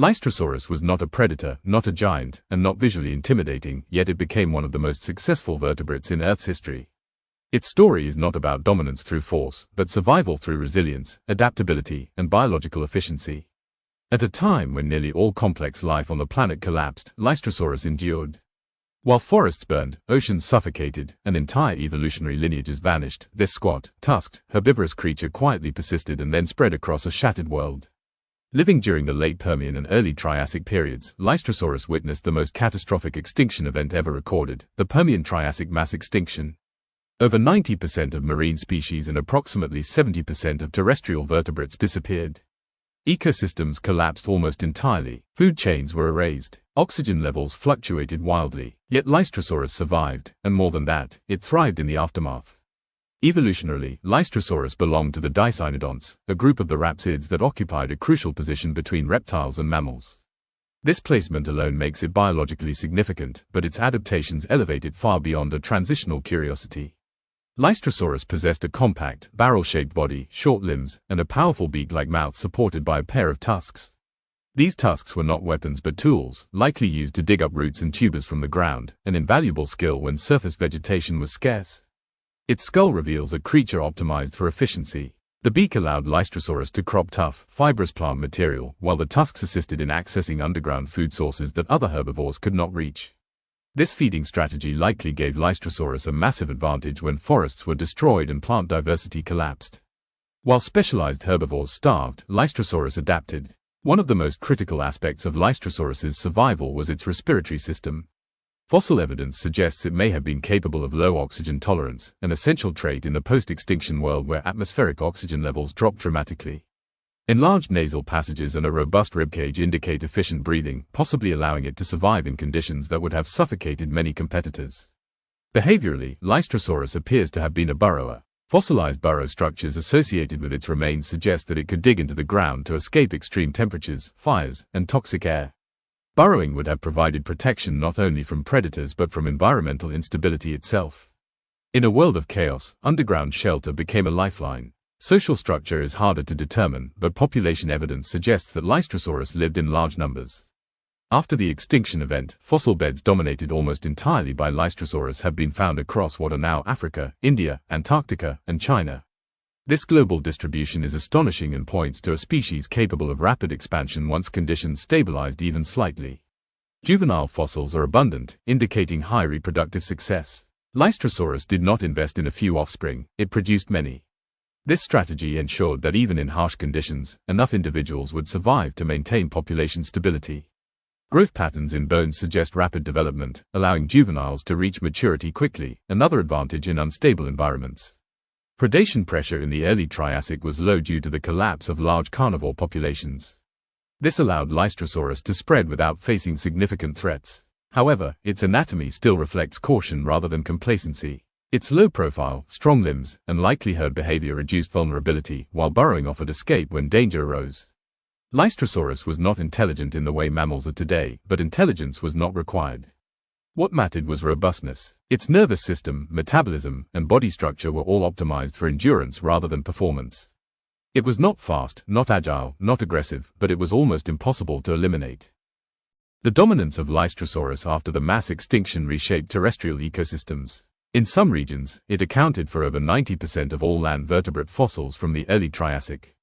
Lystrosaurus was not a predator, not a giant, and not visually intimidating, yet it became one of the most successful vertebrates in Earth's history. Its story is not about dominance through force, but survival through resilience, adaptability, and biological efficiency. At a time when nearly all complex life on the planet collapsed, Lystrosaurus endured. While forests burned, oceans suffocated, and entire evolutionary lineages vanished, this squat, tusked, herbivorous creature quietly persisted and then spread across a shattered world. Living during the late Permian and early Triassic periods, Lystrosaurus witnessed the most catastrophic extinction event ever recorded, the Permian-Triassic mass extinction. Over 90% of marine species and approximately 70% of terrestrial vertebrates disappeared. Ecosystems collapsed almost entirely, food chains were erased, oxygen levels fluctuated wildly, yet Lystrosaurus survived, and more than that, it thrived in the aftermath. Evolutionarily, Lystrosaurus belonged to the Dicynodonts, a group of the rhapsids that occupied a crucial position between reptiles and mammals. This placement alone makes it biologically significant, but its adaptations elevate it far beyond a transitional curiosity. Lystrosaurus possessed a compact, barrel-shaped body, short limbs, and a powerful beak-like mouth supported by a pair of tusks. These tusks were not weapons but tools, likely used to dig up roots and tubers from the ground, an invaluable skill when surface vegetation was scarce. Its skull reveals a creature optimized for efficiency. The beak allowed Lystrosaurus to crop tough, fibrous plant material, while the tusks assisted in accessing underground food sources that other herbivores could not reach. This feeding strategy likely gave Lystrosaurus a massive advantage when forests were destroyed and plant diversity collapsed. While specialized herbivores starved, Lystrosaurus adapted. One of the most critical aspects of Lystrosaurus's survival was its respiratory system. Fossil evidence suggests it may have been capable of low oxygen tolerance, an essential trait in the post-extinction world where atmospheric oxygen levels dropped dramatically. Enlarged nasal passages and a robust ribcage indicate efficient breathing, possibly allowing it to survive in conditions that would have suffocated many competitors. Behaviorally, Lystrosaurus appears to have been a burrower. Fossilized burrow structures associated with its remains suggest that it could dig into the ground to escape extreme temperatures, fires, and toxic air. Burrowing would have provided protection not only from predators but from environmental instability itself. In a world of chaos, underground shelter became a lifeline. Social structure is harder to determine, but population evidence suggests that Lystrosaurus lived in large numbers. After the extinction event, fossil beds dominated almost entirely by Lystrosaurus have been found across what are now Africa, India, Antarctica, and China. This global distribution is astonishing and points to a species capable of rapid expansion once conditions stabilized even slightly. Juvenile fossils are abundant, indicating high reproductive success. Lystrosaurus did not invest in a few offspring, it produced many. This strategy ensured that even in harsh conditions, enough individuals would survive to maintain population stability. Growth patterns in bones suggest rapid development, allowing juveniles to reach maturity quickly, another advantage in unstable environments. Predation pressure in the early Triassic was low due to the collapse of large carnivore populations. This allowed Lystrosaurus to spread without facing significant threats. However, its anatomy still reflects caution rather than complacency. Its low profile, strong limbs, and likely herd behavior reduced vulnerability, while burrowing offered escape when danger arose. Lystrosaurus was not intelligent in the way mammals are today, but intelligence was not required. What mattered was robustness. Its nervous system, metabolism, and body structure were all optimized for endurance rather than performance. It was not fast, not agile, not aggressive, but it was almost impossible to eliminate. The dominance of Lystrosaurus after the mass extinction reshaped terrestrial ecosystems. In some regions, it accounted for over 90% of all land vertebrate fossils from the early Triassic.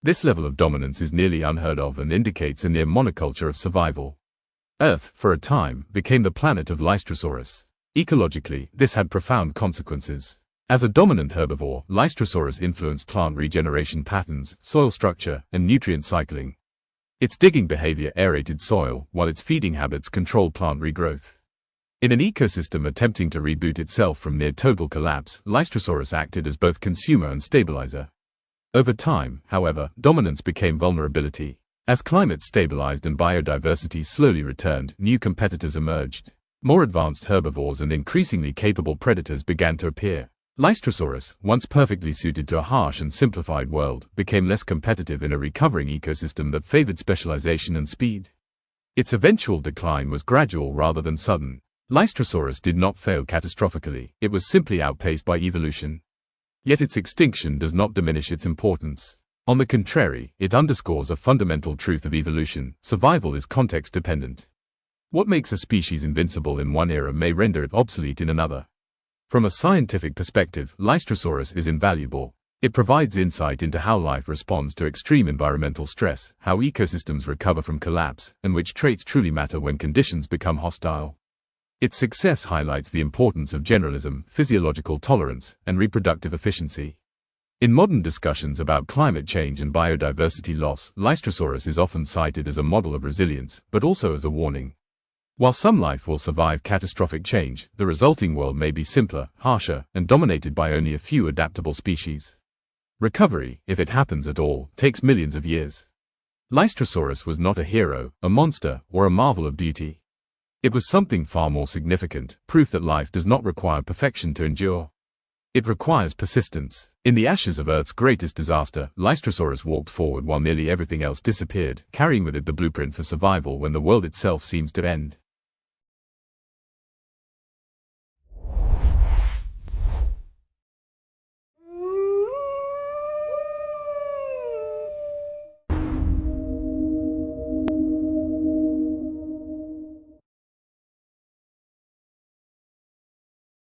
This level of dominance is nearly unheard of and indicates a near monoculture of survival. Earth, for a time, became the planet of Lystrosaurus. Ecologically, this had profound consequences. As a dominant herbivore, Lystrosaurus influenced plant regeneration patterns, soil structure, and nutrient cycling. Its digging behavior aerated soil, while its feeding habits controlled plant regrowth. In an ecosystem attempting to reboot itself from near-total collapse, Lystrosaurus acted as both consumer and stabilizer. Over time, however, dominance became vulnerability. As climate stabilized and biodiversity slowly returned, new competitors emerged. More advanced herbivores and increasingly capable predators began to appear. Lystrosaurus, once perfectly suited to a harsh and simplified world, became less competitive in a recovering ecosystem that favored specialization and speed. Its eventual decline was gradual rather than sudden. Lystrosaurus did not fail catastrophically, it was simply outpaced by evolution. Yet its extinction does not diminish its importance. On the contrary, it underscores a fundamental truth of evolution: survival is context-dependent. What makes a species invincible in one era may render it obsolete in another. From a scientific perspective, Lystrosaurus is invaluable. It provides insight into how life responds to extreme environmental stress, how ecosystems recover from collapse, and which traits truly matter when conditions become hostile. Its success highlights the importance of generalism, physiological tolerance, and reproductive efficiency. In modern discussions about climate change and biodiversity loss, Lystrosaurus is often cited as a model of resilience, but also as a warning. While some life will survive catastrophic change, the resulting world may be simpler, harsher, and dominated by only a few adaptable species. Recovery, if it happens at all, takes millions of years. Lystrosaurus was not a hero, a monster, or a marvel of beauty. It was something far more significant, proof that life does not require perfection to endure. It requires persistence. In the ashes of Earth's greatest disaster, Lystrosaurus walked forward while nearly everything else disappeared, carrying with it the blueprint for survival when the world itself seems to end.